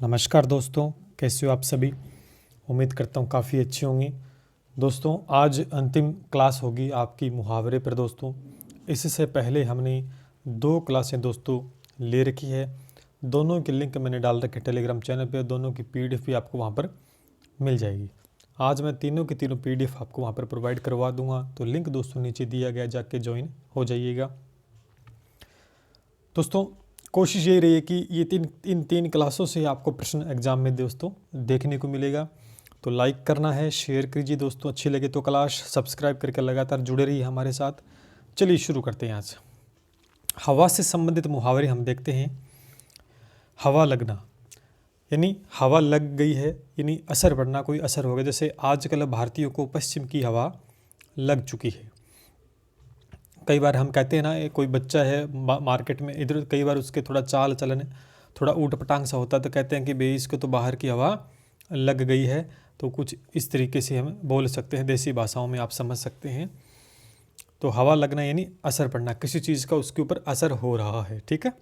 नमस्कार दोस्तों, कैसे हो आप सभी। उम्मीद करता हूँ काफ़ी अच्छे होंगे। दोस्तों आज अंतिम क्लास होगी आपकी मुहावरे पर। दोस्तों इससे पहले हमने 2 क्लासें दोस्तों ले रखी है। दोनों की लिंक मैंने डाल रखे टेलीग्राम चैनल पे। दोनों की पीडीएफ भी आपको वहाँ पर मिल जाएगी। आज मैं तीनों की तीनों पीडीएफ आपको वहाँ पर प्रोवाइड करवा दूँगा, तो लिंक दोस्तों नीचे दिया गया, जाके ज्वाइन हो जाइएगा। दोस्तों कोशिश यही रही है कि ये इन तीन क्लासों से आपको प्रश्न एग्जाम में दोस्तों देखने को मिलेगा। तो लाइक करना है, शेयर कीजिए दोस्तों, अच्छी लगे तो क्लास सब्सक्राइब करके लगातार जुड़े रहिए हमारे साथ। चलिए शुरू करते हैं। आज हवा से संबंधित मुहावरे हम देखते हैं। हवा लगना यानी हवा लग गई है, यानी असर पड़ना, कोई असर हो गया। जैसे आजकल भारतीयों को पश्चिम की हवा लग चुकी है। कई बार हम कहते हैं ना, कोई बच्चा है मार्केट में इधर, कई बार उसके थोड़ा चाल चलन थोड़ा ऊट पटांग सा होता है, तो कहते हैं कि भाई इसको तो बाहर की हवा लग गई है। तो कुछ इस तरीके से हम बोल सकते हैं, देसी भाषाओं में आप समझ सकते हैं। तो हवा लगना यानी असर पड़ना, किसी चीज़ का उसके ऊपर असर हो रहा है। ठीक है।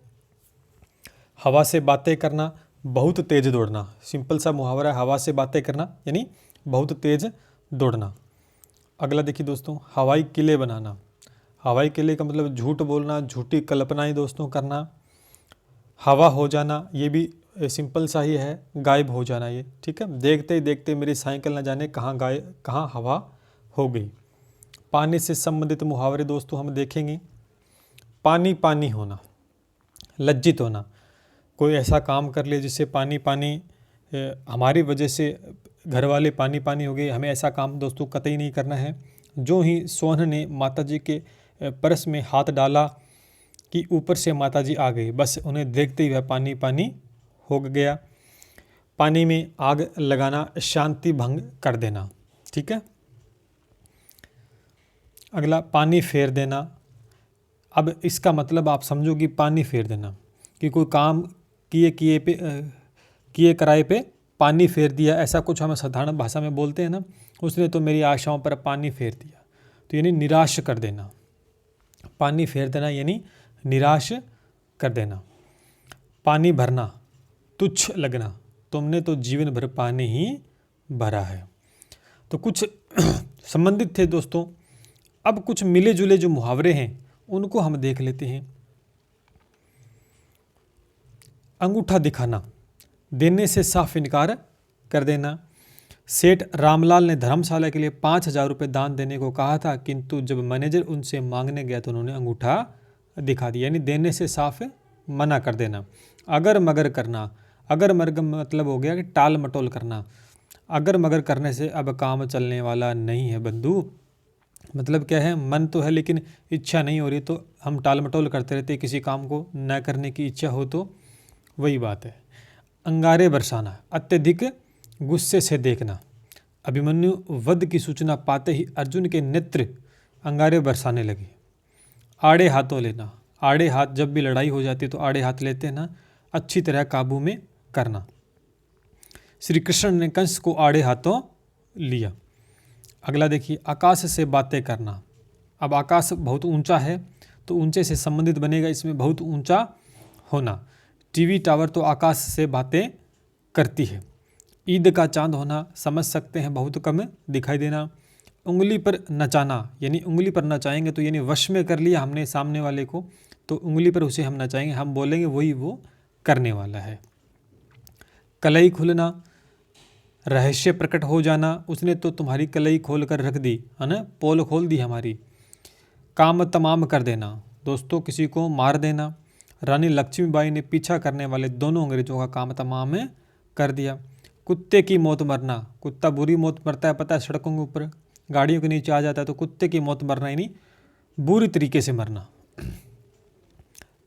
हवा से बातें करना, बहुत तेज दौड़ना। सिंपल सा मुहावरा है, हवा से बातें करना यानी बहुत तेज दौड़ना। अगला देखिए दोस्तों, हवाई किले बनाना। हवाई किले का मतलब झूठ बोलना, झूठी कल्पनाएं दोस्तों करना। हवा हो जाना ये भी सिंपल सा ही है, गायब हो जाना ये। ठीक है। देखते ही देखते मेरी साइकिल न जाने कहाँ हवा हो गई। पानी से संबंधित मुहावरे दोस्तों हम देखेंगे। पानी पानी होना, लज्जित होना। कोई ऐसा काम कर लिया जिससे पानी पानी हमारी वजह से घर वाले पानी पानी हो गए, हमें ऐसा काम दोस्तों कतई नहीं करना है। जो ही सोहन ने माता जी के परस में हाथ डाला कि ऊपर से माता जी आ गई, बस उन्हें देखते ही वह पानी पानी हो गया। पानी में आग लगाना, शांति भंग कर देना। ठीक है। अगला पानी फेर देना। अब इसका मतलब आप समझो कि पानी फेर देना कि कोई काम किए कराए पे पानी फेर दिया, ऐसा कुछ हम साधारण भाषा में बोलते हैं ना। उसने तो मेरी आशाओं पर पानी फेर दिया, तो यानी निराश कर देना। पानी फेर देना यानी निराश कर देना। पानी भरना, तुच्छ लगना, तुमने तो जीवन भर पानी ही भरा है। तो कुछ संबंधित थे दोस्तों। अब कुछ मिले जुले जो मुहावरे हैं उनको हम देख लेते हैं। अंगूठा दिखाना, देने से साफ इनकार कर देना। सेठ रामलाल ने धर्मशाला के लिए 5,000 रुपये दान देने को कहा था, किंतु जब मैनेजर उनसे मांगने गया तो उन्होंने अंगूठा दिखा दिया। यानी देने से साफ मना कर देना। अगर मगर करना, अगर मगर मतलब हो गया कि टाल मटोल करना। अगर मगर करने से अब काम चलने वाला नहीं है बंधु। मतलब क्या है, मन तो है लेकिन इच्छा नहीं हो रही, तो हम टाल मटोल करते रहते, किसी काम को न करने की इच्छा हो तो वही बात है। अंगारे बरसाना, अत्यधिक गुस्से से देखना। अभिमन्यु वध की सूचना पाते ही अर्जुन के नेत्र अंगारे बरसाने लगे। आड़े हाथों लेना, आड़े हाथ जब भी लड़ाई हो जाती है तो आड़े हाथ लेते हैं ना, अच्छी तरह काबू में करना। श्री कृष्ण ने कंस को आड़े हाथों लिया। अगला देखिए, आकाश से बातें करना। अब आकाश बहुत ऊंचा है तो ऊंचे से संबंधित बनेगा, इसमें बहुत ऊंचा होना। टीवी टावर तो आकाश से बातें करती है। ईद का चांद होना, समझ सकते हैं बहुत कम दिखाई देना। उंगली पर नचाना, यानी उंगली पर नचाएंगे तो यानी वश में कर लिया हमने सामने वाले को, तो उंगली पर उसे हम नचाएंगे, हम बोलेंगे वही वो करने वाला है। कलई खुलना, रहस्य प्रकट हो जाना, उसने तो तुम्हारी कलई खोल कर रख दी है ना, पोल खोल दी हमारी। काम तमाम कर देना, दोस्तों किसी को मार देना। रानी लक्ष्मीबाई ने पीछा करने वाले दोनों अंग्रेजों का काम तमाम कर दिया। कुत्ते की मौत मरना, कुत्ता बुरी मौत मरता है, पता है, सड़कों के ऊपर गाड़ियों के नीचे आ जाता है, तो कुत्ते की मौत मरना यानी बुरी तरीके से मरना।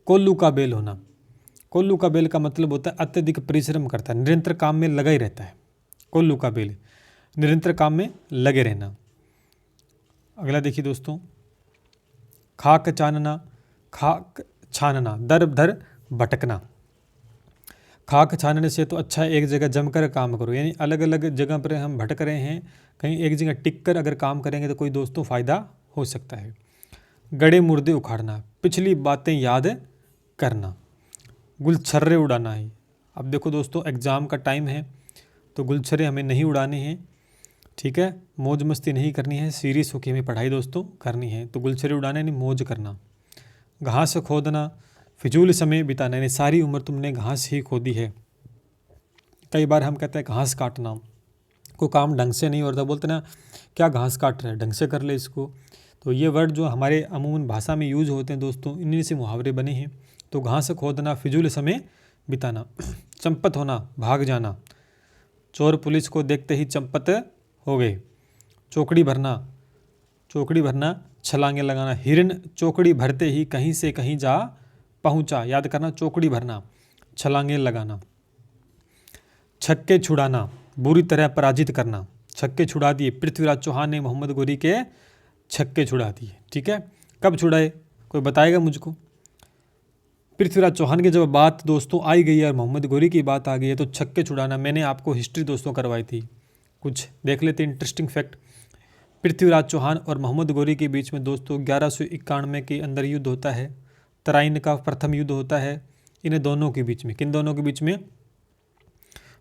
कोल्लू का बेल होना, कोल्लू का बेल का मतलब होता है अत्यधिक परिश्रम करता है, निरंतर काम में लगा ही रहता है। कोल्लू का बेल, निरंतर काम में लगे रहना। अगला देखिए दोस्तों, खाक छानना, खाक छानना, दर दर भटकना। खाक छानने से तो अच्छा एक जगह जमकर काम करो, यानी अलग अलग जगह पर हम भटक रहे हैं, कहीं एक जगह टिक कर अगर काम करेंगे तो कोई दोस्तों फ़ायदा हो सकता है। गड़े मुर्दे उखाड़ना, पिछली बातें याद करना। गुलछर्रे उड़ाना है, अब देखो दोस्तों, एग्ज़ाम का टाइम है तो गुलछरे हमें नहीं उड़ाने हैं, ठीक है, मौज मस्ती नहीं करनी है, सीरियस होकर हमें पढ़ाई दोस्तों करनी है। तो गुलछरे उड़ाने नहीं, मौज करना। घास खोदना, फिजूल समय बिताना, यानी सारी उम्र तुमने घास ही खोदी है। कई बार हम कहते हैं घास काटना, कोई काम ढंग से नहीं होता, बोलते ना क्या घास काट रहा है, ढंग से कर ले इसको। तो ये वर्ड जो हमारे अमूमन भाषा में यूज होते हैं दोस्तों, इन्हीं से मुहावरे बने हैं। तो घास खोदना, फिजूल समय बिताना। चंपत होना, भाग जाना, चोर पुलिस को देखते ही चंपत हो गए। चौकड़ी भरना, छलांगे लगाना। हिरन चौकड़ी भरते ही कहीं से कहीं जा पहुंचा, याद करना, चौकड़ी भरना, छलांगे लगाना। छक्के छुड़ाना, बुरी तरह पराजित करना। छक्के छुड़ा दिए, पृथ्वीराज चौहान ने मोहम्मद गोरी के छक्के छुड़ा दिए, ठीक है। कब छुड़ाए, कोई बताएगा मुझको। पृथ्वीराज चौहान की जब बात दोस्तों आई गई है और मोहम्मद गोरी की बात आ गई है तो छक्के छुड़ाना, मैंने आपको हिस्ट्री दोस्तों करवाई थी, कुछ देख लेते इंटरेस्टिंग फैक्ट। पृथ्वीराज चौहान और मोहम्मद गोरी के बीच में दोस्तों 1191 के अंदर युद्ध होता है। तराइन का प्रथम युद्ध होता है इन दोनों के बीच में। किन दोनों के बीच में,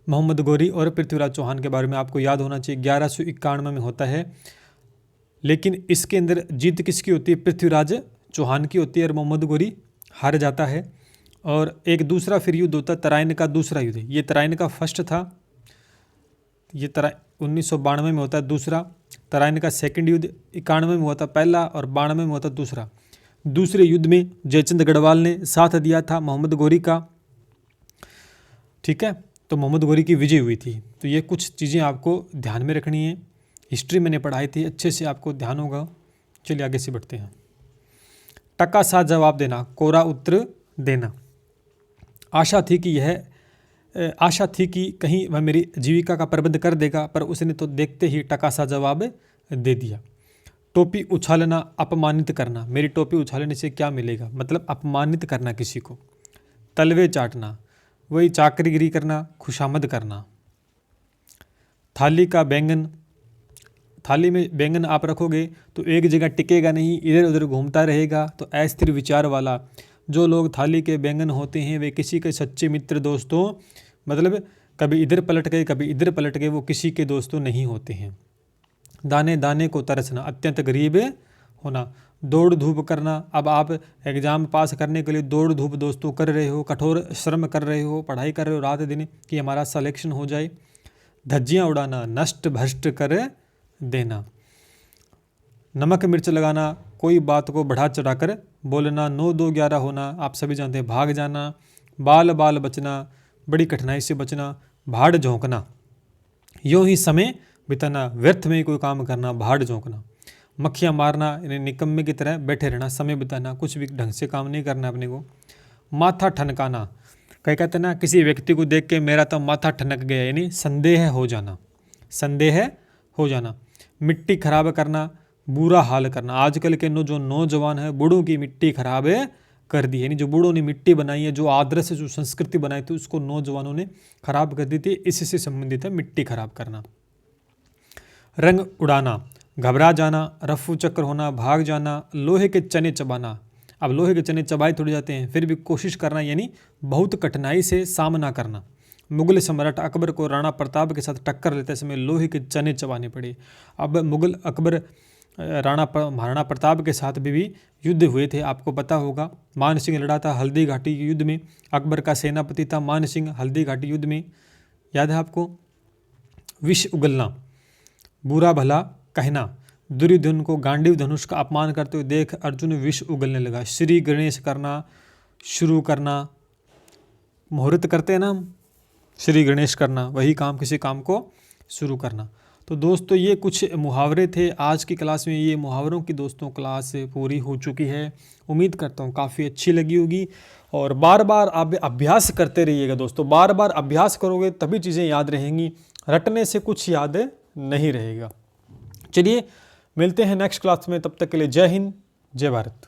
मोहम्मद गोरी और पृथ्वीराज चौहान के बारे में आपको याद होना चाहिए। 1191 में होता है, लेकिन इसके अंदर जीत किसकी होती है, पृथ्वीराज चौहान की होती है और मोहम्मद गोरी हार जाता है। और एक दूसरा फिर युद्ध होता है, तराइन का दूसरा युद्ध। ये तराइन का फर्स्ट था, ये 1992 में होता है दूसरा। तराइन का सेकंड युद्ध 91 में हुआ था पहला, और 92 में हुआ था दूसरा। दूसरे युद्ध में जयचंद गढ़वाल ने साथ दिया था मोहम्मद गोरी का, ठीक है। तो मोहम्मद गोरी की विजय हुई थी। तो ये कुछ चीज़ें आपको ध्यान में रखनी है, हिस्ट्री मैंने पढ़ाई थी, अच्छे से आपको ध्यान होगा। चलिए आगे से बढ़ते हैं। टका सा जवाब देना, कोरा उत्तर देना। आशा थी कि कहीं वह मेरी जीविका का प्रबंध कर देगा, पर उसने तो देखते ही टका सा जवाब दे दिया। टोपी उछालना, अपमानित करना। मेरी टोपी उछालने से क्या मिलेगा, मतलब अपमानित करना किसी को। तलवे चाटना, वही चाकरीगिरी करना, खुशामद करना। थाली में बैंगन आप रखोगे तो एक जगह टिकेगा नहीं, इधर उधर घूमता रहेगा। तो अस्थिर विचार वाला जो लोग थाली के बैंगन होते हैं वे किसी के सच्चे मित्र दोस्तों, मतलब कभी इधर पलट गए कभी इधर पलट गए, वो किसी के दोस्तों नहीं होते हैं। दाने दाने को तरसना, अत्यंत गरीब होना। दौड़ धूप करना, अब आप एग्ज़ाम पास करने के लिए दौड़ धूप दोस्तों कर रहे हो, कठोर श्रम कर रहे हो, पढ़ाई कर रहे हो रात दिन कि हमारा सिलेक्शन हो जाए। धज्जियाँ उड़ाना, नष्ट भ्रष्ट कर देना। नमक मिर्च लगाना, कोई बात को बढ़ा चढ़ाकर बोलना। 9 2 11 होना, आप सभी जानते हैं, भाग जाना। बाल बाल बचना, बड़ी कठिनाई से बचना। भाड़ झोंकना, यूँ ही समय बिताना, व्यर्थ में कोई काम करना, भाड़ झोंकना। मक्खियाँ मारना, यानी निकम्मे की तरह बैठे रहना, समय बिताना, कुछ भी ढंग से काम नहीं करना अपने को। माथा ठनकाना, कहीं कहते हैं ना किसी व्यक्ति को देख के मेरा तो माथा ठनक गया, यानी संदेह हो जाना। मिट्टी खराब करना, बुरा हाल करना। आजकल के जो नौजवान हैं बूढ़ों की मिट्टी खराब कर दी है, यानी जो बूढ़ों ने मिट्टी बनाई है, जो आदर्श जो संस्कृति बनाई थी उसको नौजवानों ने खराब कर दी थी। इससे संबंधित है मिट्टी खराब करना। रंग उड़ाना, घबरा जाना, रफू चक्कर होना, भाग जाना। लोहे के चने चबाना, अब लोहे के चने चबाए थोड़े जाते हैं, फिर भी कोशिश करना, यानी बहुत कठिनाई से सामना करना। मुगल सम्राट अकबर को राणा प्रताप के साथ टक्कर लेते समय लोहे के चने चबाने पड़े। अब मुगल अकबर महाराणा प्रताप के साथ भी युद्ध हुए थे, आपको पता होगा। मान सिंह लड़ा था हल्दी घाटी के युद्ध में, अकबर का सेनापति था मान सिंह। हल्दी घाटी युद्ध में याद है आपको। विष उगलना, बुरा भला कहना। दुर्योधन को गांडीव धनुष का अपमान करते हुए देख अर्जुन विष उगलने लगा। श्री गणेश करना, शुरू करना, मुहूर्त करते हैं ना हम, श्री गणेश करना, वही काम, किसी काम को शुरू करना। तो दोस्तों ये कुछ मुहावरे थे आज की क्लास में। ये मुहावरों की दोस्तों क्लास पूरी हो चुकी है, उम्मीद करता हूँ काफ़ी अच्छी लगी होगी। और बार बार आप अभ्यास करते रहिएगा दोस्तों, बार बार अभ्यास करोगे तभी चीज़ें याद रहेंगी, रटने से कुछ याद नहीं रहेगा। चलिए मिलते हैं नेक्स्ट क्लास में, तब तक के लिए जय हिंद जय भारत।